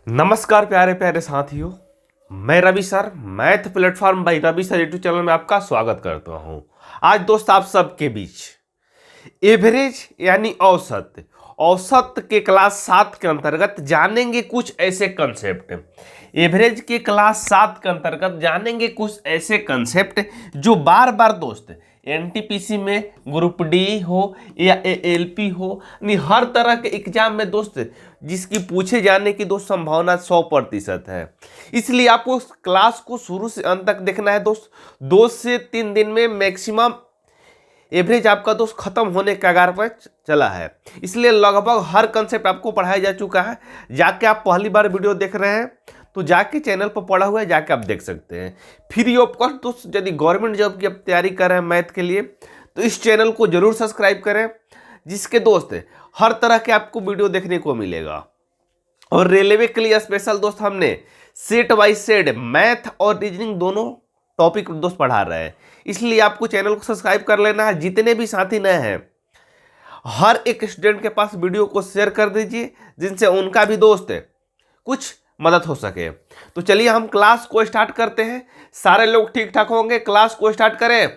नमस्कार प्यारे प्यारे साथियों। मैं Ravi sir math platform by Ravi sir YouTube channel में आपका स्वागत करता हूं। आज दोस्त आप सबके बीच एवरेज यानी औसत औसत के क्लास 7 के अंतर्गत जानेंगे कुछ ऐसे कंसेप्ट। एवरेज के क्लास 7 के अंतर्गत जानेंगे कुछ ऐसे कंसेप्ट जो बार बार दोस्त एनटीपीसी में ग्रुप डी हो या एएलपी हो, नहीं हर तरह के एग्जाम में दोस्त जिसकी पूछे जाने की दोस्त संभावना 100% है। इसलिए आपको क्लास को शुरू से अंत तक देखना है दोस्त। 2 से 3 दिन में मैक्सिमम एवरेज आपका दोस्त खत्म होने के कगार पर चला है। इसलिए लगभग हर कंसेप्ट आपको पढ़ाया जा चुका है। जाके आप पहली बार वीडियो देख रहे हैं तो जाके चैनल पर पढ़ा हुआ है, जाके आप देख सकते हैं फ्री ऑफ कॉस्ट। दोस्त यदि गवर्नमेंट जॉब की आप तैयारी कर रहे हैं मैथ के लिए तो इस चैनल को जरूर सब्सक्राइब करें, जिसके दोस्त हर तरह के आपको वीडियो देखने को मिलेगा। और रेलवे के लिए स्पेशल दोस्त हमने सेट बाई सेट मैथ और रीजनिंग दोनों टॉपिक दोस्त पढ़ा रहे हैं, इसलिए आपको चैनल को सब्सक्राइब कर लेना है। जितने भी साथी नए हैं हर एक स्टूडेंट के पास वीडियो को शेयर कर दीजिए, जिनसे उनका भी दोस्त कुछ मदद हो सके। तो चलिए हम क्लास को स्टार्ट करते हैं। सारे लोग ठीक ठाक होंगे। क्लास को स्टार्ट करें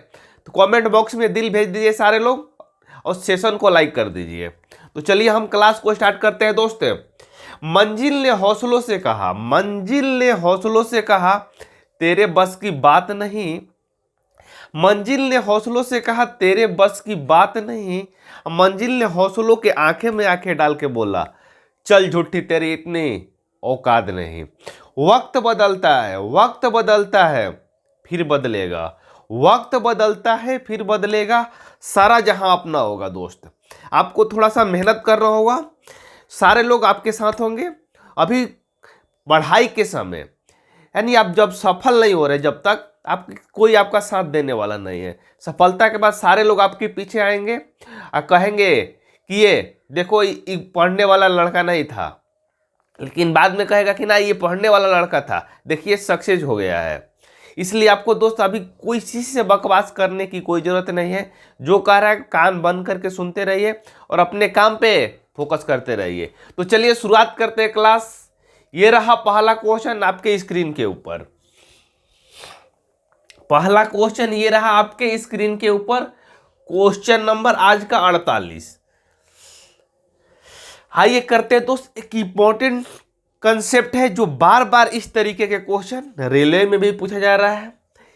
तो कमेंट बॉक्स में दिल भेज दीजिए सारे लोग, और सेशन को लाइक कर दीजिए। तो चलिए हम क्लास को स्टार्ट करते हैं दोस्त। मंजिल ने हौसलों से कहा, मंजिल ने हौसलों से कहा तेरे बस की बात नहीं। मंजिल ने हौसलों से कहा तेरे बस की बात नहीं। मंजिल ने हौसलों के आंखें में आंखें डाल के बोला चल झूठी तेरी इतनी औकात नहीं। वक्त बदलता है, वक्त बदलता है फिर बदलेगा, वक्त बदलता है फिर बदलेगा, सारा जहां अपना होगा। दोस्त आपको थोड़ा सा मेहनत करना होगा, सारे लोग आपके साथ होंगे। अभी पढ़ाई के समय यानी आप जब सफल नहीं हो रहे, जब तक आप कोई आपका साथ देने वाला नहीं है। सफलता के बाद सारे लोग आपके पीछे आएंगे और कहेंगे कि ये देखो ये पढ़ने वाला लड़का नहीं था, लेकिन बाद में कहेगा कि ना ये पढ़ने वाला लड़का था, देखिए सक्सेस हो गया है। इसलिए आपको दोस्त अभी कोई चीज़ से बकवास करने की कोई ज़रूरत नहीं है। जो कह रहा है कान बंद करके सुनते रहिए और अपने काम पे फोकस करते रहिए। तो चलिए शुरुआत करते हैं क्लास। ये रहा पहला क्वेश्चन आपके स्क्रीन के ऊपर। पहला क्वेश्चन ये रहा आपके स्क्रीन के ऊपर, क्वेश्चन नंबर आज का 48। आइए करते हैं दोस्त, एक इंपॉर्टेंट कंसेप्ट है जो बार बार इस तरीके के क्वेश्चन रेलवे में भी पूछा जा रहा है,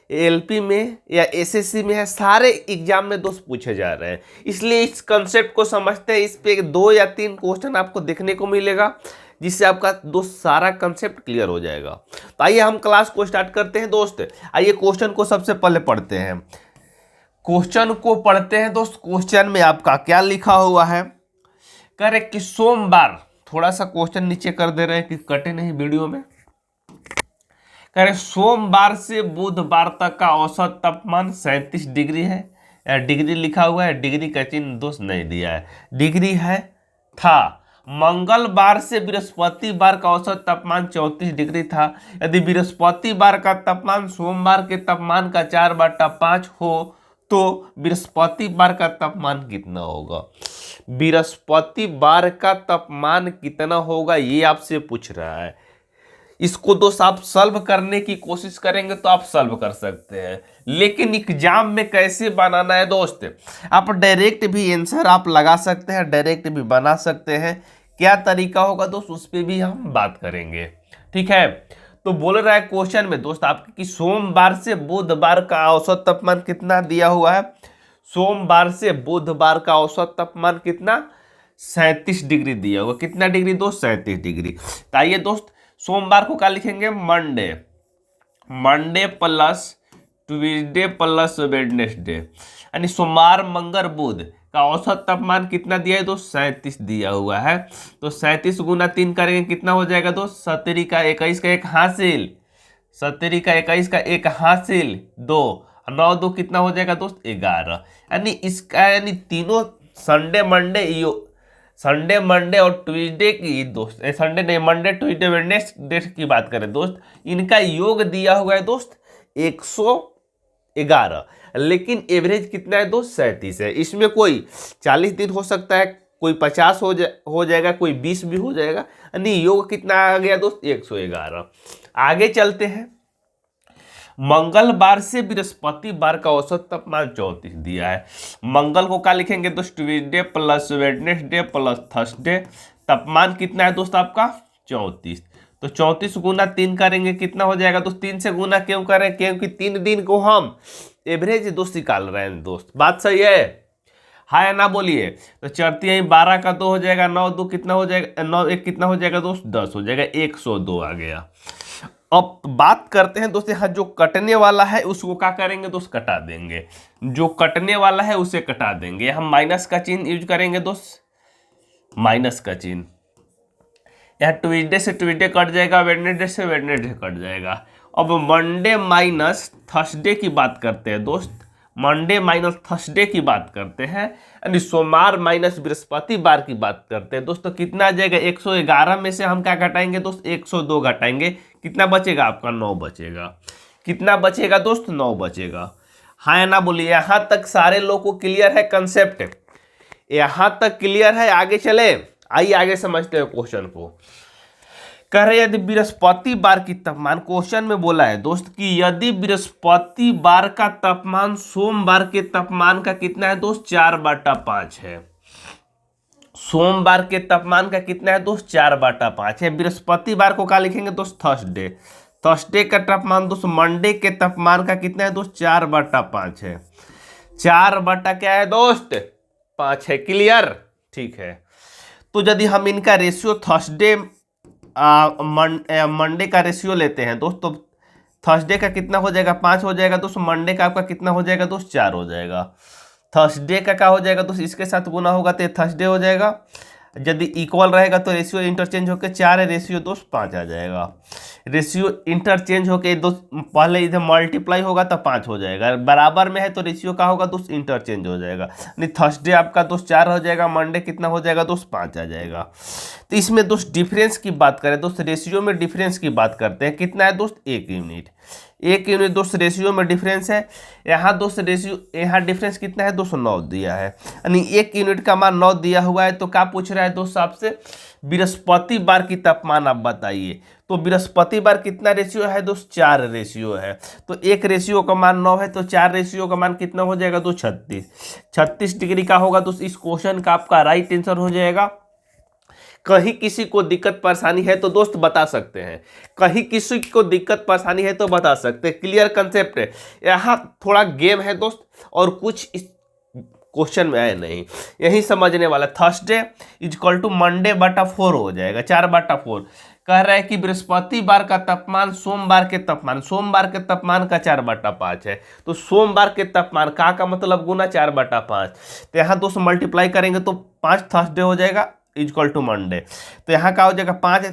एलपी में या एसएससी में है, सारे एग्जाम में दोस्त पूछे जा रहे हैं। इसलिए इस कंसेप्ट को समझते हैं। इस पे 2 या 3 क्वेश्चन आपको देखने को मिलेगा, जिससे आपका दोस्त सारा कंसेप्ट क्लियर हो जाएगा। तो आइए हम क्लास को स्टार्ट करते हैं दोस्त। आइए क्वेश्चन को सबसे पहले पढ़ते हैं। क्वेश्चन को पढ़ते हैं दोस्त। क्वेश्चन में आपका क्या लिखा हुआ है, कह रहे कि सोमवार, थोड़ा सा क्वेश्चन नीचे कर दे रहे हैं कि कटे नहीं वीडियो में। कह रहे सोमवार से बुधवार तक का औसत तापमान 37 डिग्री है, या डिग्री लिखा हुआ है, डिग्री का चिन्ह दोस्त नहीं दिया है, डिग्री है था। मंगलवार से बृहस्पतिवार का औसत तापमान 34 डिग्री था। यदि बृहस्पतिवार का तापमान सोमवार के तापमान का 4/5 हो तो बृहस्पतिवार का तापमान कितना होगा। बृहस्पतिवार का तापमान कितना होगा ये आपसे पूछ रहा है। इसको दोस्त आप सॉल्व करने की कोशिश करेंगे तो आप सॉल्व कर सकते हैं, लेकिन एग्जाम में कैसे बनाना है दोस्त, आप डायरेक्ट भी आंसर आप लगा सकते हैं, डायरेक्ट भी बना सकते हैं। क्या तरीका होगा दोस्त उस पर भी हम बात करेंगे, ठीक है। तो बोल रहा है क्वेश्चन में दोस्त आपके कि सोमवार से बुधवार का औसत तापमान कितना दिया हुआ है। सोमवार से बुधवार का औसत तापमान कितना, 37 डिग्री दिया हुआ। कितना डिग्री दोस्त, 37 डिग्री। तो आइए दोस्त सोमवार को क्या लिखेंगे, Monday, Monday plus Tuesday plus Wednesday, यानी सोमवार मंगल बुध का औसत तापमान कितना दिया है दोस्त, 37 दिया हुआ है। तो 37 गुना 3 करेंगे कितना हो जाएगा दोस्त, 17 का 21 का 1 हासिल, 17 का 21 का 1 हासिल 2, 9 2 कितना हो जाएगा दोस्त 11। यानी इसका यानी तीनों संडे मंडे और ट्यूसडे की दोस्त, संडे नहीं मंडे ट्यूसडे वेडनेसडे की बात करें दोस्त, इनका योग दिया हुआ है दोस्त 111, लेकिन एवरेज कितना है दोस्त, 37 है। इसमें कोई 40 दिन हो सकता है, कोई 50 हो जाएगा, कोई 20 भी हो जाएगा। यानी योग कितना आ गया दोस्त, 111। आगे चलते हैं। मंगलवार से बृहस्पतिवार का औसत तापमान 34 दिया है। मंगल को क्या लिखेंगे दोस्त, Tuesday plus Wednesday plus Thursday, तापमान कितना है दोस्त आपका 34। तो 34 गुना 3 करेंगे कितना हो जाएगा दोस्त, 3 से गुना क्यों करें, क्योंकि 3 दिन को हम एवरेज दोस्त निकाल रहे हैं दोस्त। बात सही है, हाँ या ना बोलिए। तो चढ़ती यही 12 का 2 हो जाएगा, 9 2 कितना हो जाएगा, 9 1 कितना हो जाएगा दोस्त, 10 हो जाएगा, 102 आ गया। अब बात करते हैं दोस्त, यहाँ जो कटने वाला है उसको क्या करेंगे दोस्त, कटा देंगे। जो कटने वाला है उसे कटा देंगे, हम माइनस का चिन्ह यूज करेंगे दोस्त, माइनस का चिन्ह। यहाँ ट्यूसडे से ट्यूसडे कट जाएगा, वेडनेसडे से वेडनेसडे कट जाएगा। अब मंडे माइनस थर्सडे की बात करते हैं दोस्त, मंडे माइनस थर्सडे की बात करते हैं, यानी सोमवार माइनस बृहस्पतिवार की बात करते हैं दोस्त। तो कितना आ जाएगा, 111 में से हम क्या घटाएंगे दोस्त, 102 घटाएंगे, कितना बचेगा आपका, 9 बचेगा। कितना बचेगा दोस्त, 9 बचेगा। हाँ या ना बोलिए, यहाँ तक सारे लोग को क्लियर है कंसेप्ट, यहाँ तक क्लियर है। आगे चले, आइए आगे समझते हैं क्वेश्चन को। कह रहे यदि बृहस्पतिवार की तापमान, क्वेश्चन में बोला है दोस्त कि यदि बृहस्पतिवार का तापमान सोमवार के तापमान का कितना है दोस्त, 4/5 है। सोमवार के तापमान का कितना है दोस्त, 4/5 है। बृहस्पतिवार को क्या लिखेंगे दोस्त, थर्सडे। थर्सडे का तापमान दोस्त मंडे के तापमान का कितना है दोस्त, 4/5 है। 4 बटा क्या है दोस्त, 5 है। क्लियर, ठीक है। तो यदि हम इनका रेशियो थर्सडे मंडे का रेशियो लेते हैं दोस्त, तो थर्सडे का कितना हो जाएगा, 5 हो जाएगा दोस्त। मंडे का आपका कितना हो जाएगा दोस्त, 4 हो जाएगा। थर्सडे का क्या हो जाएगा दोस्त, इसके साथ गुना होगा तो थर्सडे हो जाएगा। यदि इक्वल रहेगा तो रेशियो इंटरचेंज होकर 4 है, रेशियो दोस्त 5 आ जाएगा। रेशियो इंटरचेंज होकर दोस्त पहले इधर मल्टीप्लाई होगा तो 5 हो जाएगा, बराबर में है तो रेशियो का होगा दोस्त इंटरचेंज हो जाएगा। नहीं, थर्सडे आपका दोस्त 4 हो जाएगा, मंडे कितना हो जाएगा दोस्त, 5 आ जाएगा। तो इसमें दोस्त डिफरेंस की बात करें दोस्त, रेशियो में डिफरेंस की बात करते हैं, कितना है दोस्त, 1 यूनिट। 1 यूनिट दोस्त रेशियो में डिफरेंस है। यहाँ दोस्त रेशियो, यहाँ डिफरेंस कितना है दोस्त, 9 दिया है, यानी 1 यूनिट का मान 9 दिया हुआ है। तो क्या पूछ रहा है दोस्त आपसे, बृहस्पतिवार की तापमान आप बताइए। तो बृहस्पतिवार कितना रेशियो है दोस्त, 4 रेशियो है। तो 1 रेशियो का मान 9 है, तो 4 रेशियो का मान कितना हो जाएगा दोस्त, 36। 36 डिग्री का होगा दोस्त। इस क्वेश्चन का आपका राइट आंसर हो जाएगा। कहीं किसी को दिक्कत परेशानी है तो दोस्त बता सकते हैं, कहीं किसी को दिक्कत परेशानी है तो बता सकते हैं। क्लियर कंसेप्ट है। यहाँ थोड़ा गेम है दोस्त, और कुछ इस क्वेश्चन में आए नहीं, यही समझने वाला। थर्सडे इजक्वल टू मंडे बटा 4 हो जाएगा, 4/4। कह रहा है कि बृहस्पतिवार का तापमान सोमवार के तापमान, सोमवार के तापमान का 4/5 है। तो सोमवार के तापमान का मतलब गुना 4/5। तो यहाँ दोस्त मल्टीप्लाई करेंगे तो 5 थर्सडे हो जाएगा इजक्वल टू मंडे। तो यहाँ का हो जाएगा 5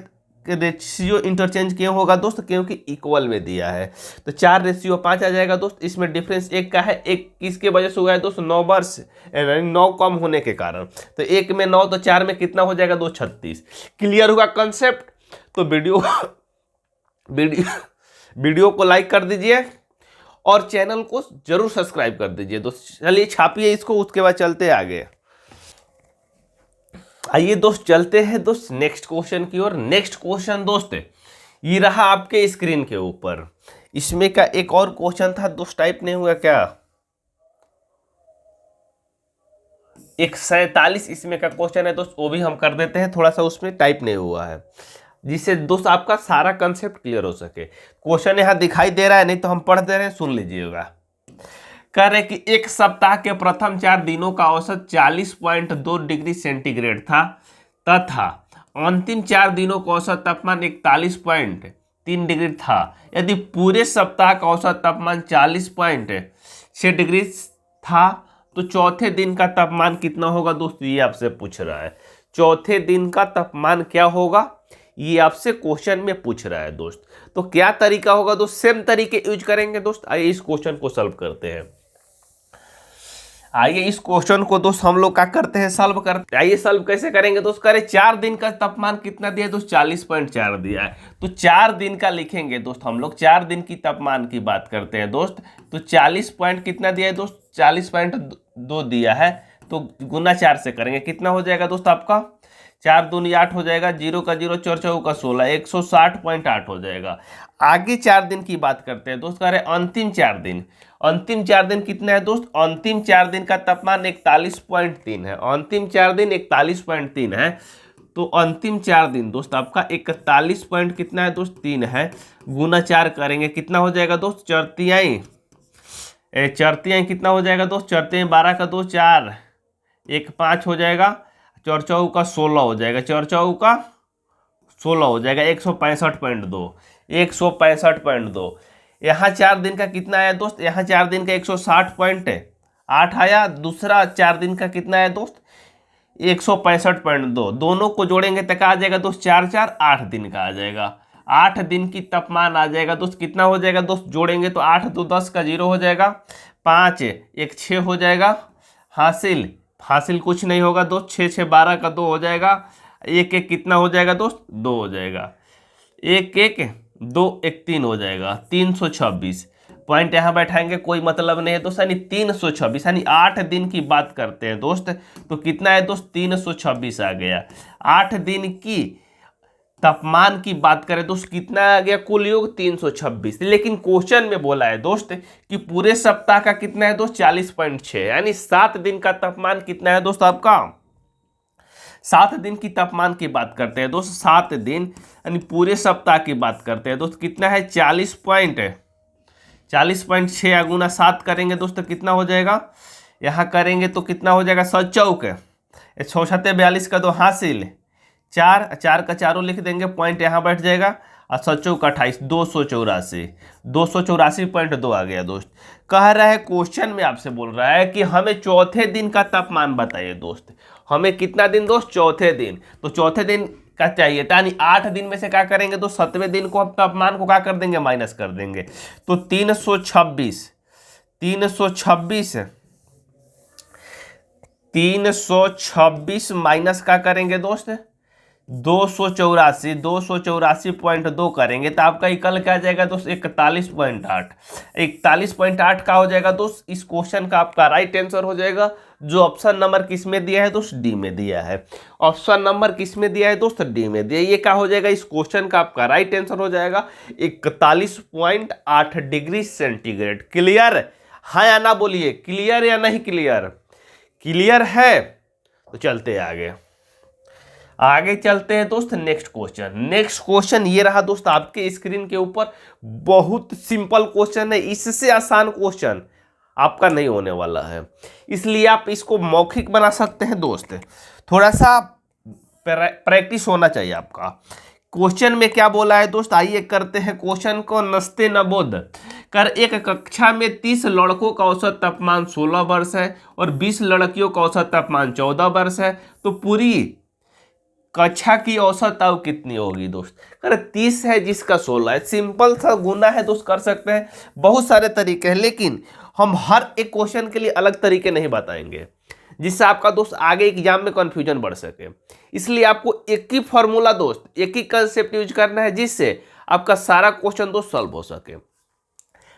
रेशियो इंटरचेंज क्यों होगा दोस्त, क्योंकि इक्वल में दिया है। तो 4 रेशियो 5 आ जाएगा दोस्त। इसमें डिफरेंस 1 का है, 1 किसके वजह से हुआ है दोस्त, 9 वर्ष, 9 कम होने के कारण। तो 1 में 9, तो 4 में कितना हो जाएगा दोस्त, 36। क्लियर हुआ कंसेप्ट। तो वीडियो को लाइक कर दीजिए और चैनल को जरूर सब्सक्राइब कर दीजिए दोस्त। चलिए छापिए इसको, उसके बाद चलते आगे। आइए दोस्त चलते हैं दोस्त नेक्स्ट क्वेश्चन की ओर। नेक्स्ट क्वेश्चन दोस्त ये रहा आपके स्क्रीन के ऊपर। इसमें का एक और क्वेश्चन था दोस्त, टाइप नहीं हुआ क्या, 147 इसमें का क्वेश्चन है दोस्त, वो भी हम कर देते हैं। थोड़ा सा उसमें टाइप नहीं हुआ है, जिससे दोस्त आपका सारा कंसेप्ट क्लियर हो सके। क्वेश्चन यहाँ दिखाई दे रहा है, नहीं तो हम पढ़ दे रहे हैं, सुन लीजिएगा। कह रहे कि एक सप्ताह के प्रथम 4 दिनों का औसत 40.2 डिग्री सेंटीग्रेड था, तथा अंतिम 4 दिनों का औसत तापमान 41.3 डिग्री था। यदि पूरे सप्ताह का औसत तापमान 40.6 डिग्री था, तो चौथे दिन का तापमान कितना होगा दोस्त, ये आपसे पूछ रहा है। चौथे दिन का तापमान क्या होगा, ये आपसे क्वेश्चन में पूछ रहा है दोस्त। तो क्या तरीका होगा दोस्त, सेम तरीके यूज करेंगे दोस्त। आइए इस क्वेश्चन को सॉल्व करते हैं। आइए इस क्वेश्चन को दोस्त हम लोग क्या करते हैं, सॉल्व करते हैं। आइए सॉल्व कैसे करेंगे दोस्त, करें 4 दिन का तापमान कितना दिया है दोस्त, 40.4 दिया है। तो 4 दिन का लिखेंगे दोस्त, हम लोग 4 दिन की तापमान की बात करते हैं दोस्त। तो 40 पॉइंट कितना दिया है दोस्त, 40.2 दिया है। तो गुना 4 से करेंगे, कितना हो जाएगा दोस्त आपका 4 दूनी 8 हो जाएगा, 0 का 0 4 चौका का 16, 160.8 हो जाएगा। आगे 4 दिन की बात करते हैं दोस्त, कह रहे अंतिम 4 दिन। अंतिम 4 दिन कितना है दोस्त, अंतिम 4 दिन का तापमान 41.3 है। अंतिम 4 दिन 41.3 है, तो अंतिम 4 दिन दोस्त आपका 41 पॉइंट कितना है दोस्त 3 है, गुना 4 करेंगे कितना हो जाएगा दोस्त, चरतियाई कितना हो जाएगा दोस्त, चरतियाई 12 का 2 4, 1 5 हो जाएगा, चौर चौ का 16 हो जाएगा, चौर चौ का 16 हो जाएगा, 165.2, 165.2। यहाँ 4 दिन का कितना आया दोस्त, यहाँ 4 दिन का 160.8 आया, दूसरा 4 दिन का कितना है दोस्त 165.2, दोनों को जोड़ेंगे तक आ जाएगा दोस्त 4 4 8 दिन का आ जाएगा, 8 दिन की तापमान आ जाएगा दोस्त, कितना हो जाएगा दोस्त, जोड़ेंगे तो 8 2 10 का 0 हो जाएगा, 5 1 6 हो जाएगा, हासिल हासिल कुछ नहीं होगा दोस्त, 6 6 12 का 2 हो जाएगा, 1 1 कितना हो जाएगा दोस्त 2 हो जाएगा, 1 1 2 1 3 हो जाएगा, 326 पॉइंट यहाँ बैठाएंगे कोई मतलब नहीं है दोस्त, यानी 326, यानी 8 दिन की बात करते हैं दोस्त, तो कितना है दोस्त 326 आ गया। 8 दिन की तापमान की बात करें दोस्त कितना आ गया, कुल योग 326, लेकिन क्वेश्चन में बोला है दोस्त कि पूरे सप्ताह का कितना है दोस्त 40.6, यानी 7 दिन का तापमान कितना है दोस्त आपका, 7 दिन की तापमान की बात करते हैं दोस्त, 7 दिन यानी पूरे सप्ताह की बात करते हैं दोस्त, कितना है 40.6 गुना 7 करेंगे दोस्त कितना हो जाएगा, यहाँ करेंगे तो कितना हो जाएगा, 7 चौक 6 7 42 का 2 हासिल, 4 4 का 4 लिख देंगे, पॉइंट यहाँ बैठ जाएगा, और 7 चौक 28, 284.2 आ गया दोस्त। कह रहा है क्वेश्चन में आपसे बोल रहा है कि हमें चौथे दिन का तापमान बताइए दोस्त, हमें कितना दिन दोस्त, चौथे दिन, तो चौथे दिन का चाहिए, यानी 8 दिन में से क्या करेंगे तो 7वें दिन को हम तापमान को क्या कर देंगे, माइनस कर देंगे, तो 326 माइनस क्या करेंगे दोस्त 284.2 करेंगे तो आपका इकल क्या जाएगा दोस्त 41.8, 41.8 का हो जाएगा दोस्त, इस क्वेश्चन का आपका राइट आंसर हो जाएगा, जो ऑप्शन नंबर किस में दिया है दोस्त, डी में दिया है। ऑप्शन नंबर किस में दिया है दोस्त, डी में दिया, ये क्या हो जाएगा, इस क्वेश्चन का आपका राइट आंसर हो जाएगा 41.8 डिग्री सेंटीग्रेड। क्लियर है या ना, बोलिए क्लियर या नहीं क्लियर, क्लियर है तो चलते आगे चलते हैं दोस्त। नेक्स्ट क्वेश्चन ये रहा दोस्त आपके स्क्रीन के ऊपर, बहुत सिंपल क्वेश्चन है, इससे आसान क्वेश्चन आपका नहीं होने वाला है, इसलिए आप इसको मौखिक बना सकते हैं दोस्त, थोड़ा सा प्रैक्टिस होना चाहिए आपका। क्वेश्चन में क्या बोला है दोस्त, आइए करते हैं क्वेश्चन को नस्ते नबोध कर। एक कक्षा में 30 लड़कों का औसत तापमान 16 वर्ष है और 20 लड़कियों का औसत तापमान 14 वर्ष है, तो पूरी कक्षा की औसत ताप कितनी होगी दोस्त। कर 30 है जिसका 16 है, सिंपल सा गुना है दोस्त, कर सकते हैं, बहुत सारे तरीके हैं, लेकिन हम हर एक क्वेश्चन के लिए अलग तरीके नहीं बताएंगे, जिससे आपका दोस्त आगे एग्जाम में कंफ्यूजन बढ़ सके। इसलिए आपको एक ही फॉर्मूला दोस्त, एक ही कंसेप्ट यूज करना है, जिससे आपका सारा क्वेश्चन दोस्त सॉल्व हो सके,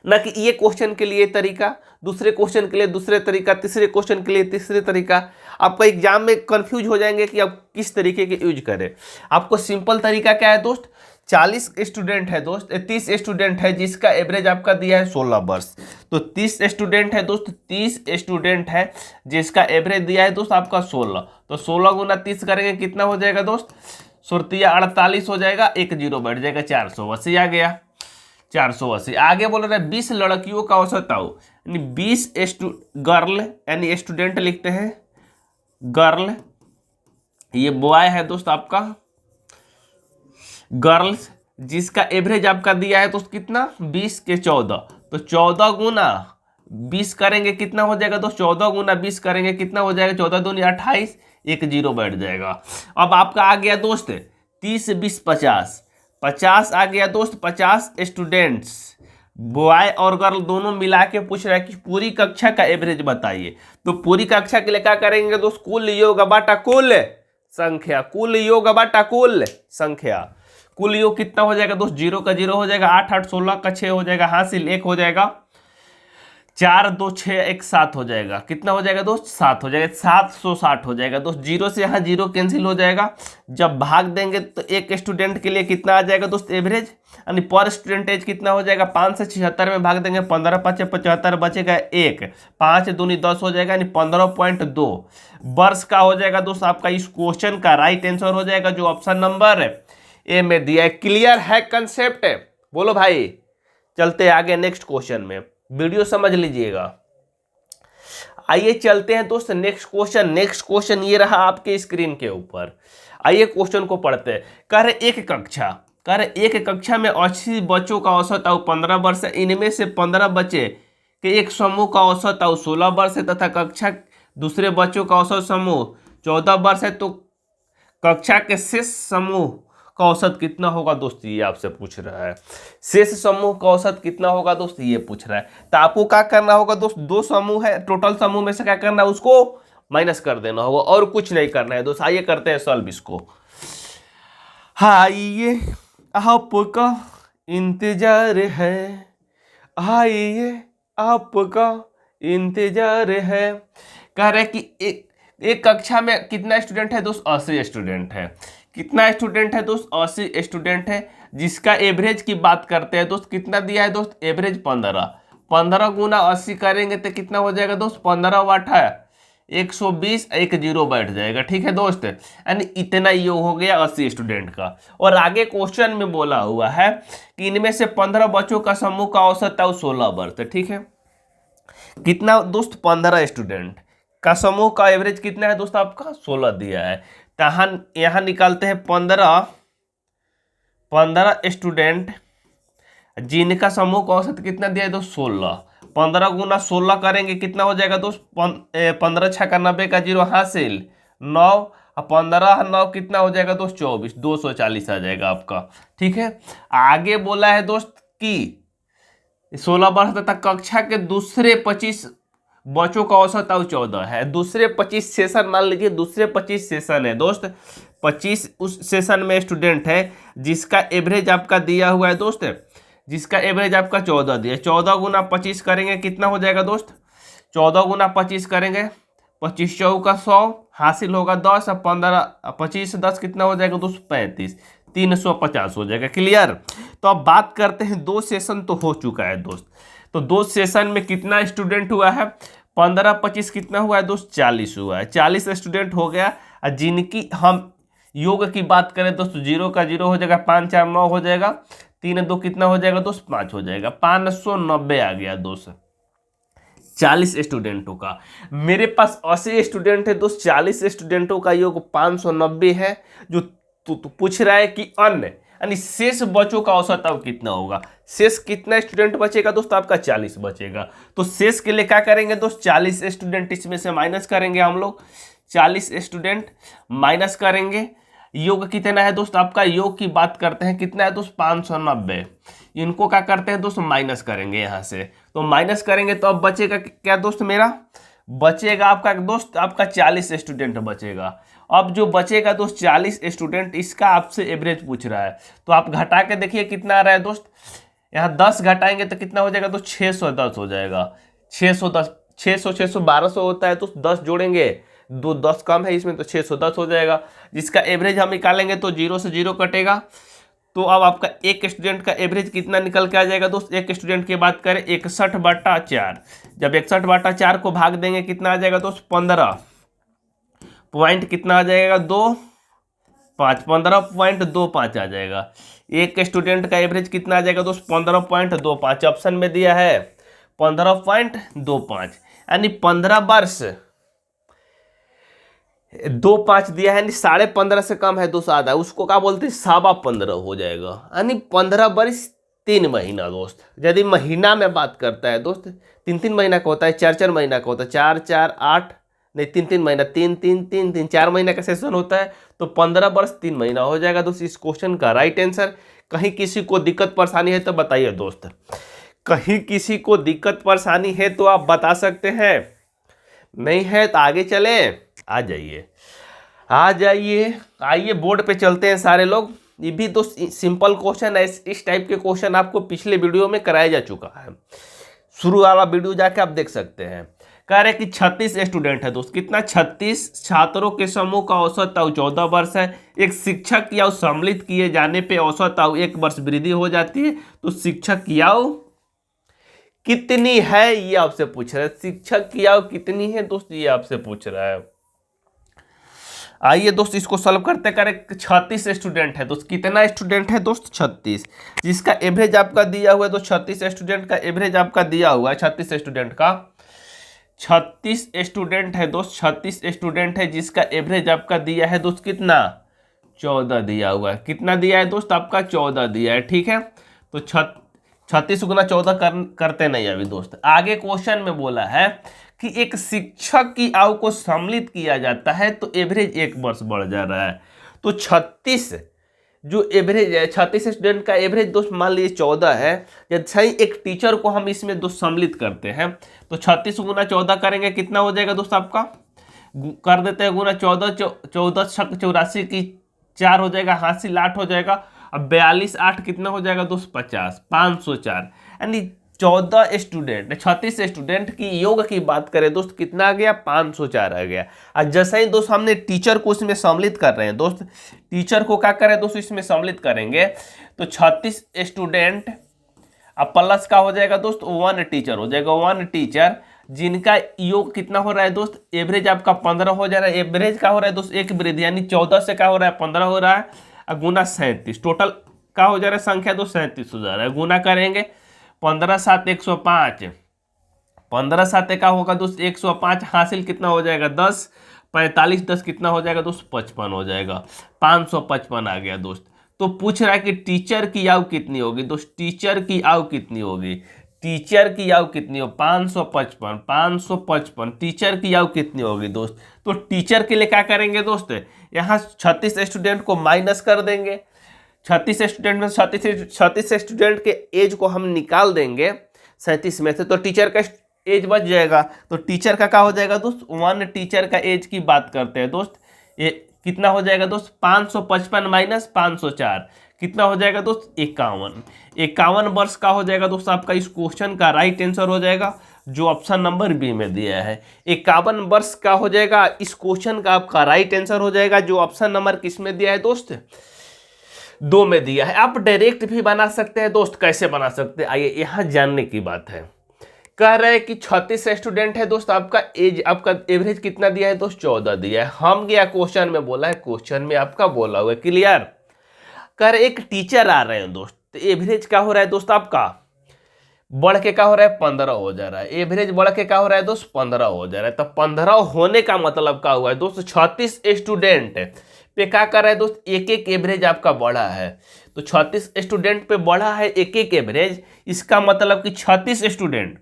ना कि ये क्वेश्चन के लिए तरीका, दूसरे क्वेश्चन के लिए दूसरे तरीका, तीसरे क्वेश्चन के लिए तीसरे तरीका। आपका एग्जाम में कंफ्यूज हो जाएंगे कि आप किस तरीके के यूज करें। आपको सिंपल तरीका क्या है दोस्त, 40 स्टूडेंट है दोस्त, 30 स्टूडेंट है जिसका एवरेज आपका दिया है 16 वर्ष, तो 30 स्टूडेंट है दोस्त, 30 स्टूडेंट है जिसका एवरेज दिया है दोस्त आपका 16, तो 16 गुना 30 करेंगे कितना हो जाएगा दोस्त, सुरतिया 48 हो जाएगा, 1 0 बैठ जाएगा, 480 आ गया, 480। आगे बोल रहे हैं 20 लड़कियों का औसत आओ, यानी 20 गर्ल यानी स्टूडेंट लिखते हैं, गर्ल ये बॉय है दोस्त आपका, गर्ल्स जिसका एवरेज आपका दिया है तो कितना 20 के 14, तो 14 गुना 20 करेंगे कितना हो जाएगा दोस्त, 14 गुना 20 करेंगे कितना हो जाएगा, 14 दूनी 28, 1 0 बैठ जाएगा। अब आपका आ गया दोस्त 30 20 50, 50 आ गया दोस्त, 50 स्टूडेंट्स बॉय और गर्ल दोनों मिला के पूछ रहा है कि पूरी कक्षा का एवरेज बताइए। तो पूरी कक्षा के लिए क्या करेंगे दोस्त, कुल योग बाटा कुल संख्या, कुल योग बाटा कुल संख्या, कुल योग कितना हो जाएगा दोस्त, 0 का 0 हो जाएगा, 8 8 16 का 6 हो जाएगा, हासिल 1 हो जाएगा, 4 2 6 1 7 हो जाएगा। कितना हो जाएगा दोस्त? 7 हो जाएगा, 760 हो जाएगा दोस्त। जीरो से यहाँ जीरो कैंसिल हो जाएगा। जब भाग देंगे तो एक स्टूडेंट के लिए कितना आ जाएगा दोस्त एवरेज, यानी पर स्टूडेंट एज कितना हो जाएगा? 5 से 76 में भाग देंगे, 15 5 75 बचेगा 1, 5 दूनी 10 हो जाएगा, यानी 15.2 वर्ष का हो जाएगा दोस्त आपका इस क्वेश्चन का राइट आंसर हो जाएगा, जो ऑप्शन नंबर ए में दिया है। क्लियर है कंसेप्ट? बोलो भाई। चलते आगे नेक्स्ट क्वेश्चन में, वीडियो समझ लीजिएगा। आइए चलते हैं दोस्त नेक्स्ट क्वेश्चन। नेक्स्ट क्वेश्चन ये रहा आपके स्क्रीन के ऊपर। आइए क्वेश्चन को पढ़ते हैं। कह रहे एक कक्षा में 80 बच्चों का औसत आयु 15 वर्ष है। इनमें से 15 बच्चे के एक समूह का औसत आयु 16 वर्ष है तथा कक्षा दूसरे बच्चों का औसत समूह 14 वर्ष है, तो कक्षा के शेष समूह का औसत कितना होगा दोस्त? ये आपसे पूछ रहा है। शेष समूह का औसत कितना होगा दोस्त? ये पूछ रहा है। तो आपको क्या करना होगा दोस्त? 2 समूह है, टोटल समूह में से क्या करना है? उसको माइनस कर देना होगा और कुछ नहीं करना है दोस्त। आइए करते हैं सॉल्व इसको। हाँ, आइए आपका इंतजार है, आइए आपका इंतजार है। कह रहे कि एक कक्षा में कितना स्टूडेंट है दोस्त? 80 स्टूडेंट है। कितना स्टूडेंट है दोस्त? 80 स्टूडेंट है, जिसका एवरेज की बात करते हैं दोस्त। कितना दिया है दोस्त? एवरेज 15 गुना 80 करेंगे तो कितना हो जाएगा दोस्त? 15 वाट है 120, एक जीरो बैठ जाएगा। ठीक है दोस्त, यानी इतना ये हो गया 80 स्टूडेंट का। और आगे क्वेश्चन में बोला हुआ है कि इनमें से 15 बच्चों का समूह का औसत है 16 वर्ष। ठीक है, कितना दोस्त? 15 स्टूडेंट का समूह का एवरेज कितना है दोस्त? आपका 16 दिया है। यहाँ निकालते हैं 15 स्टूडेंट जिनका समूह का औसत कितना दिया है दोस्त? 16। 15 गुना 16 करेंगे कितना हो जाएगा दोस्त? 15 6 का 90 का जीरो हासिल 9, 15 9 कितना हो जाएगा दोस्त? 24, 240 आ जाएगा आपका। ठीक है, आगे बोला है दोस्त कि 16 वर्ष तथा कक्षा के दूसरे 25 बच्चों का औसत आयु 14 है। दूसरे 25 सेशन मान लीजिए, दूसरे 25 सेशन है दोस्त, 25 उस सेशन में स्टूडेंट है जिसका एवरेज आपका दिया हुआ है दोस्त, जिसका एवरेज आपका 14 दिया। 14 गुना 25 करेंगे कितना हो जाएगा दोस्त? 14 गुना 25 करेंगे, 25 चौका 100 हासिल होगा 10, 15 25 10 कितना हो जाएगा दोस्त? 35, 350 हो जाएगा। क्लियर? तो अब बात करते हैं, 2 सेशन तो हो चुका है दोस्त। तो 2 सेशन में कितना स्टूडेंट हुआ है? 15 25 कितना हुआ है दोस्त? 40 हुआ है। 40 स्टूडेंट हो गया। जिनकी हम योग की बात करें दोस्त, 0 का 0 हो जाएगा, 5 4 9 हो जाएगा, 3 2 कितना हो जाएगा दोस्त? 5 हो जाएगा। 590 आ गया दोस्त 40 स्टूडेंटों का। मेरे पास 80 स्टूडेंट है दोस्त, 40 स्टूडेंटों का योग 590 है। जो तू पूछ रहा है कि अन्य यानी शेष बच्चों का औसत अब कितना होगा? शेष कितना स्टूडेंट बचेगा दोस्त? आपका 40 बचेगा। तो शेष के लिए क्या करेंगे दोस्त? 40 स्टूडेंट इसमें से माइनस करेंगे हम लोग। 40 स्टूडेंट माइनस करेंगे। योग कितना है दोस्त? आपका योग की बात करते हैं, कितना है दोस्त? 590। इनको क्या करते हैं दोस्त? माइनस करेंगे यहाँ से। तो माइनस करेंगे तो अब बचेगा क्या दोस्त? मेरा बचेगा आपका दोस्त, आपका 40 स्टूडेंट बचेगा। अब जो बचेगा दोस्त 40 स्टूडेंट, इसका आपसे एवरेज पूछ रहा है। तो आप घटा के देखिए कितना आ रहा है दोस्त। यहाँ 10 घटाएंगे तो कितना हो जाएगा दोस्त? 610 हो जाएगा। 610 600 600 1200 होता है तो 10 जोड़ेंगे, 10 कम है इसमें, तो 610 हो जाएगा। जिसका एवरेज हम निकालेंगे तो 0 से 0 कटेगा। तो अब आपका एक स्टूडेंट का एवरेज कितना निकल के आ जाएगा दोस्त? एक स्टूडेंट की बात करें 61/4। जब 61/4 को भाग देंगे कितना आ जाएगा दोस्त? 15 पॉइंट कितना आ जाएगा? 25, 15.25 आ जाएगा। एक स्टूडेंट का एवरेज कितना आ जाएगा दोस्त? 15.25 ऑप्शन में दिया है 15.25, यानी 15 वर्ष 2.5 दिया है, यानी 15.5 से कम है दोस्त आधा, उसको क्या बोलते हैं? 15.25 हो जाएगा, यानी 15 वर्ष 3 महीना दोस्त। यदि महीना में बात करता है दोस्त, 3 महीना का होता है, 4 महीना का होता है, 4 4 8 नहीं 3 महीना, 3 4 महीना का सेशन होता है। तो 15 वर्ष 3 महीना हो जाएगा दोस्त इस क्वेश्चन का राइट आंसर। कहीं किसी को दिक्कत परेशानी है तो बताइए दोस्त, कहीं किसी को दिक्कत परेशानी है तो आप बता सकते हैं, नहीं है तो आगे चले। आ जाइए आइए बोर्ड पे चलते हैं सारे लोग। ये भी दोस्त सिंपल क्वेश्चन है, इस टाइप के क्वेश्चन आपको पिछले वीडियो में कराया जा चुका है। शुरू वाला वीडियो जाके आप देख सकते हैं। कह रहे कि 36 स्टूडेंट है दोस्त, कितना 36 छात्रों के समूह का औसत आयु 14 वर्ष है। एक शिक्षक की आयु सम्मिलित किए जाने पे औसत आयु 1 वर्ष वृद्धि हो जाती है। तो शिक्षक की आयु कितनी है ये आपसे पूछ रहा है। शिक्षक की आयु कितनी है दोस्त, ये आपसे पूछ रहा है। आइए दोस्त इसको सॉल्व करते करें। 36 स्टूडेंट है दोस्त, कितना स्टूडेंट है दोस्त 36, जिसका एवरेज आपका दिया हुआ है। तो 36 स्टूडेंट का एवरेज आपका दिया हुआ है, 36 स्टूडेंट का 36 स्टूडेंट है दोस्त, 36 स्टूडेंट है जिसका एवरेज आपका दिया है दोस्त कितना 14 दिया हुआ है। कितना दिया है दोस्त आपका 14 दिया है, ठीक है। तो 36 गुना 14 करते नहीं अभी दोस्त। आगे क्वेश्चन में बोला है कि एक शिक्षक की आयु को सम्मिलित किया जाता है तो एवरेज 1 वर्ष बढ़ जा रहा है। तो 36 जो एवरेज है, 36 स्टूडेंट का एवरेज दोस्त मान लीजिए 14 है। जब सही एक टीचर को हम इसमें दोस्त सम्मिलित करते हैं तो 36 गुना 14 करेंगे, कितना हो जाएगा दोस्त आपका, कर देते हैं गुना 14, 14 छक 84 की 4 हो जाएगा, हासिल 8 हो जाएगा। अब 42 8 कितना हो जाएगा दोस्त 50, 504। यानी 14 स्टूडेंट 36 स्टूडेंट की योग की बात करें दोस्त कितना आ गया 504 आ गया। और जैसे ही दोस्त हमने टीचर को इसमें सम्मिलित कर रहे हैं दोस्त, टीचर को क्या करें दोस्त इसमें सम्मिलित करेंगे तो 36 स्टूडेंट अब प्लस का हो जाएगा दोस्त 1 टीचर हो जाएगा, 1 टीचर जिनका योग कितना हो रहा है दोस्त, एवरेज आपका 15 हो जा रहा है। एवरेज का हो रहा है दोस्त एक वृद्धि, यानी 14 से क्या हो रहा है 15 हो रहा है, और गुना 37, टोटल का हो जा रहा है संख्या दोस्त 37 हो जा रहा है। गुना करेंगे 15 7 105, 15 7 का होगा दोस्त 105, हासिल कितना हो जाएगा 10, 45 10 कितना हो जाएगा दोस्त 55 हो जाएगा, 555 आ गया दोस्त। तो पूछ रहा है कि टीचर की आयु कितनी होगी दोस्त, टीचर की आयु कितनी होगी, टीचर की आयु कितनी हो 555, 555 टीचर की आयु कितनी होगी दोस्त। तो टीचर के लिए क्या करेंगे दोस्त, यहाँ 36 स्टूडेंट को माइनस कर देंगे, 36 स्टूडेंट में 36 स्टूडेंट के एज को हम निकाल देंगे 37 में से, तो टीचर का एज बच जाएगा। तो टीचर का क्या हो जाएगा दोस्त, 1 टीचर का एज की बात करते हैं दोस्त, ये कितना हो जाएगा दोस्त 555 माइनस 504 कितना हो जाएगा दोस्त 51, 51 वर्ष का हो जाएगा दोस्त आपका। इस क्वेश्चन का राइट आंसर हो जाएगा जो ऑप्शन नंबर बी में दिया है, 51 वर्ष का हो जाएगा। इस क्वेश्चन का आपका राइट आंसर हो जाएगा जो ऑप्शन नंबर किस में दिया है दोस्त, 2 में दिया है। आप डायरेक्ट भी बना सकते हैं दोस्त, कैसे बना सकते हैं आइए यहाँ जानने की बात है। कह रहे हैं कि 36 स्टूडेंट है दोस्त, आपका एज आपका एवरेज कितना दिया है दोस्त 14 दिया है। हम गया क्वेश्चन में बोला है, क्वेश्चन में आपका बोला हुआ है क्लियर। कह रहे एक टीचर आ रहे हैं दोस्त, तो एवरेज क्या हो रहा है दोस्त आपका बढ़ के क्या हो रहा है 15 हो जा रहा है, एवरेज बढ़ के क्या हो रहा है दोस्त 15 हो जा रहा है। तो 15 होने का मतलब क्या हुआ है दोस्त, 36 स्टूडेंट पे क्या कर रहा है दोस्त, एक एक एवरेज आपका बढ़ा है। तो 36 स्टूडेंट पे बढ़ा है एक एक एवरेज, इसका मतलब कि 36 स्टूडेंट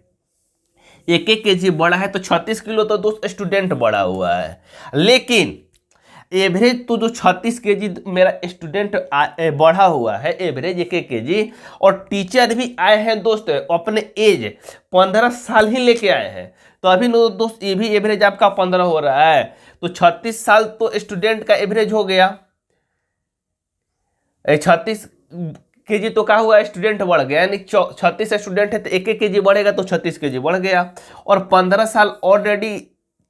एक एक केजी बढ़ा है, तो 36 किलो तो दोस्त स्टूडेंट बढ़ा हुआ है। लेकिन एवरेज तो जो 36 केजी मेरा स्टूडेंट बढ़ा हुआ है एवरेज एक एक केजी, और टीचर भी आए हैं दोस्त अपने एज 15 साल ही लेके आए हैं, तो अभी दोस्त ये भी एवरेज आपका 15 हो रहा है। तो 36 साल तो स्टूडेंट का एवरेज हो गया, 36 केजी तो क्या हुआ स्टूडेंट बढ़ गया, यानी 36 स्टूडेंट है तो एक एक केजी बढ़ेगा तो 36 केजी बढ़ गया। और 15 साल ऑलरेडी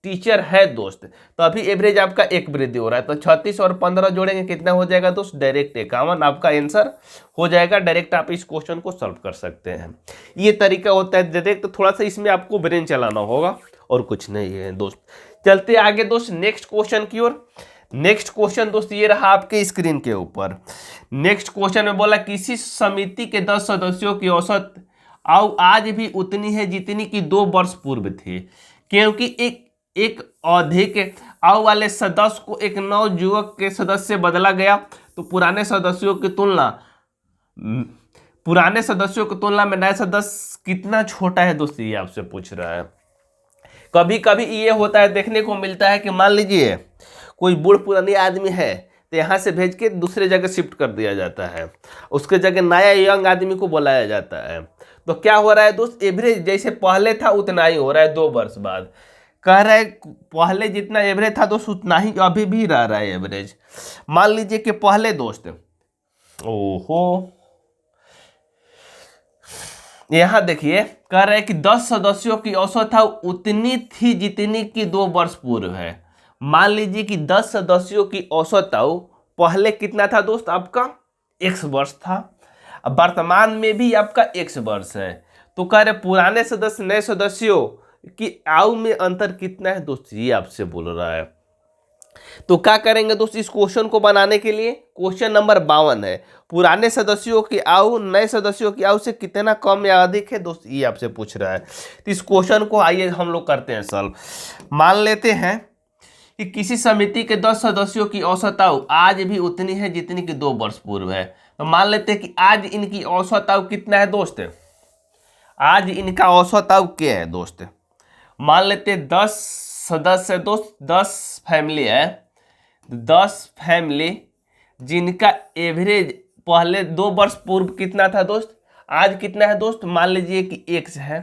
टीचर है दोस्त, तो अभी एवरेज आपका एक वृद्धि हो रहा है। तो 36 और 15 जोड़ेंगे कितना हो जाएगा दोस्त, डायरेक्ट 51 आपका आंसर हो जाएगा। डायरेक्ट आप इस क्वेश्चन को सॉल्व कर सकते हैं, ये तरीका होता है डायरेक्ट। तो थोड़ा सा इसमें आपको ब्रेन चलाना होगा और कुछ नहीं है दोस्त। चलते आगे दोस्त नेक्स्ट क्वेश्चन की ओर। नेक्स्ट क्वेश्चन दोस्त ये रहा आपके स्क्रीन के ऊपर। नेक्स्ट क्वेश्चन में बोला किसी समिति के 10 सदस्यों की औसत आयु आज भी उतनी है जितनी कि 2 वर्ष पूर्व थी, क्योंकि एक अधिक आयु वाले सदस्य को एक नवयुवक के सदस्य से बदला गया, तो पुराने सदस्यों की तुलना में नया सदस्य कितना छोटा है दोस्त, ये आपसे पूछ रहा है। कभी कभी ये होता है, देखने को मिलता है कि मान लीजिए कोई बूढ़ पुरानी आदमी है तो यहाँ से भेज के दूसरे जगह शिफ्ट कर दिया जाता है, उसके जगह नया यंग आदमी को बुलाया जाता है। तो क्या हो रहा है दोस्त, एवरेज जैसे पहले था उतना ही हो रहा है 2 वर्ष बाद। कह रहा है पहले जितना एवरेज था दोस्त उतना ही अभी भी रह रहा है एवरेज। मान लीजिए कि पहले दोस्त यहां देखिए कह रहे हैं कि 10 सदस्यों की औसत है उतनी थी जितनी कि 2 वर्ष पूर्व है। मान लीजिए कि 10 सदस्यों की औसत आयु पहले कितना था दोस्त, आपका x वर्ष था। अब वर्तमान में भी आपका x वर्ष है। तो कह रहे पुराने सदस्य नए सदस्यों की आयु में अंतर कितना है दोस्त, ये आपसे बोल रहा है। तो क्या करेंगे दोस्त, इस क्वेश्चन को बनाने के लिए क्वेश्चन नंबर 52 है, पुराने सदस्यों की आयु नए सदस्यों की आयु से कितना कम या अधिक है दोस्त, ये आपसे पूछ रहा है। तो इस क्वेश्चन को आइए हम लोग करते हैं सॉल्व। मान लेते हैं कि किसी समिति के 10 सदस्यों की औसत आयु आज भी उतनी है जितनी कि 2 वर्ष पूर्व है। तो मान लेते हैं कि आज इनकी औसत आयु कितना है दोस्त, आज इनका औसत आयु क्या है दोस्त। मान लेते हैं 10 सदस्य दोस्त, 10 फैमिली है, 10 फैमिली जिनका एवरेज पहले 2 वर्ष पूर्व कितना था दोस्त, आज कितना है दोस्त, मान लीजिए कि x है।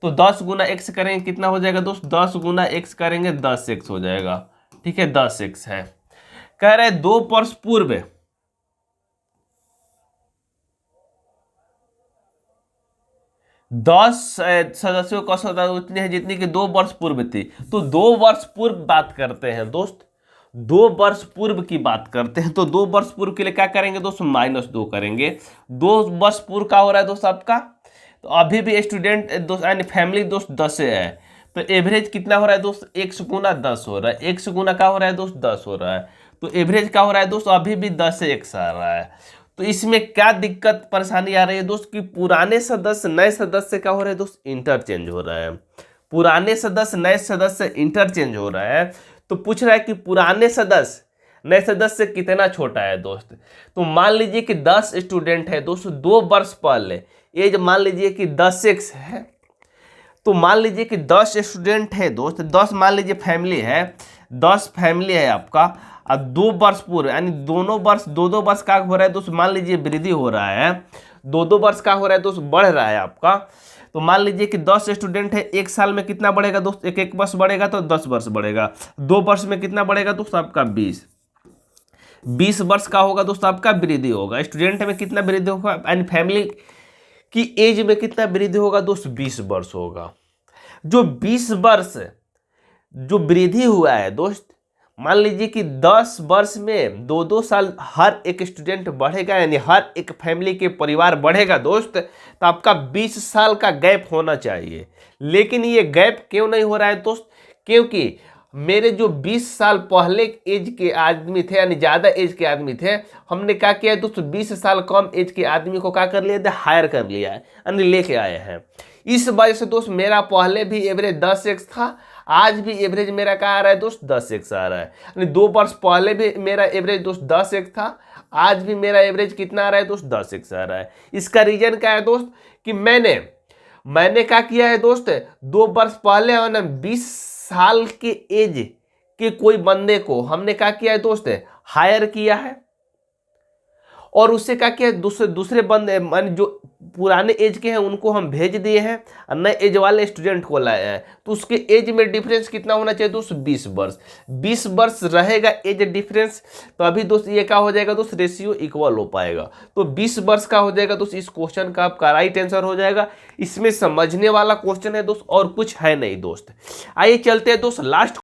तो 10 गुना x करेंगे कितना हो जाएगा दोस्त, 10 गुना x करेंगे 10x हो जाएगा। ठीक है, 10x है। कह रहे 2 वर्ष पूर्व 10 सदस्यों का औसत आयु उतनी है जितनी कि 2 वर्ष पूर्व थी। तो 2 वर्ष पूर्व बात करते हैं दोस्त, 2 वर्ष पूर्व की बात करते हैं। तो 2 वर्ष पूर्व के लिए क्या करेंगे दोस्त, -2 करेंगे। 2 वर्ष पूर्व का हो रहा है दोस्त आपका, तो अभी भी स्टूडेंट दोस्त यानी फैमिली दोस्त 10 है। तो एवरेज कितना हो रहा है दोस्त, x गुना 10 हो रहा है। x गुना क्या हो रहा है दोस्त, 10 हो रहा है। तो एवरेज क्या हो रहा है दोस्त, अभी भी 10x आ रहा है। तो इसमें क्या दिक्कत परेशानी आ रही है दोस्त कि पुराने सदस्य नए सदस्य क्या हो रहा है दोस्त, इंटरचेंज हो रहा है। पुराने सदस्य नए सदस्य इंटरचेंज हो रहा है। तो पूछ रहा है कि पुराने सदस्य नए सदस्य कितना छोटा है दोस्त। तो मान लीजिए कि 10 स्टूडेंट है दोस्त, 2 वर्ष पहले एज मान लीजिए कि 10x है। तो मान लीजिए कि 10 स्टूडेंट है दोस्त, 10 मान लीजिए फैमिली है, 10 फैमिली है आपका। अब 2 वर्ष पूर्व यानी दोनों वर्ष 2-2 वर्ष का हो रहा है दोस्त, मान लीजिए वृद्धि हो रहा है, 2-2 वर्ष का हो रहा है दोस्त, बढ़ रहा है आपका। तो मान लीजिए कि 10 स्टूडेंट है, एक साल में कितना बढ़ेगा दोस्त, एक वर्ष बढ़ेगा तो 10 वर्ष बढ़ेगा। 2 वर्ष में कितना बढ़ेगा दोस्त आपका 20 वर्ष का होगा दोस्त आपका वृद्धि होगा। स्टूडेंट में कितना वृद्धि होगा यानी फैमिली की एज में कितना वृद्धि होगा दोस्त, 20 वर्ष होगा। जो 20 वर्ष जो वृद्धि हुआ है दोस्त, मान लीजिए कि 10 वर्ष में 2-2 साल हर एक स्टूडेंट बढ़ेगा यानी हर एक फैमिली के परिवार बढ़ेगा दोस्त, तो आपका 20 साल का गैप होना चाहिए। लेकिन ये गैप क्यों नहीं हो रहा है दोस्त, क्योंकि मेरे जो 20 साल पहले एज के आदमी थे यानी ज़्यादा एज के आदमी थे, हमने क्या किया है दोस्त, 20 साल कम एज के आदमी को क्या कर लिया था, हायर कर लिया है यानी लेके आए हैं। इस वजह से दोस्त मेरा पहले भी एवरेज 10x था, आज भी एवरेज मेरा क्या आ रहा है दोस्त, 10x आ रहा है। यानी 2 वर्ष पहले भी मेरा एवरेज दोस्त 10x था, आज भी मेरा एवरेज कितना आ रहा है दोस्त, 10x आ रहा है। इसका रीजन क्या है दोस्त कि मैंने क्या किया है दोस्त, 2 वर्ष पहले और ना 20 साल के एज के कोई बंदे को हमने क्या किया है दोस्त, हायर किया है, और उससे क्या किया दूसरे बंदे मान जो पुराने एज के हैं उनको हम भेज दिए हैं और नए एज वाले स्टूडेंट को लाए हैं। तो उसके एज में डिफरेंस कितना होना चाहिए दोस्त, 20 वर्ष। 20 वर्ष रहेगा एज डिफरेंस, तो अभी दोस्त ये क्या हो जाएगा दोस्त, रेशियो इक्वल हो पाएगा। तो 20 वर्ष का हो जाएगा दोस्त, इस क्वेश्चन का आपका राइट आंसर हो जाएगा। इसमें समझने वाला क्वेश्चन है दोस्त, और कुछ है नहीं दोस्त। आइए चलते हैं दोस्त लास्ट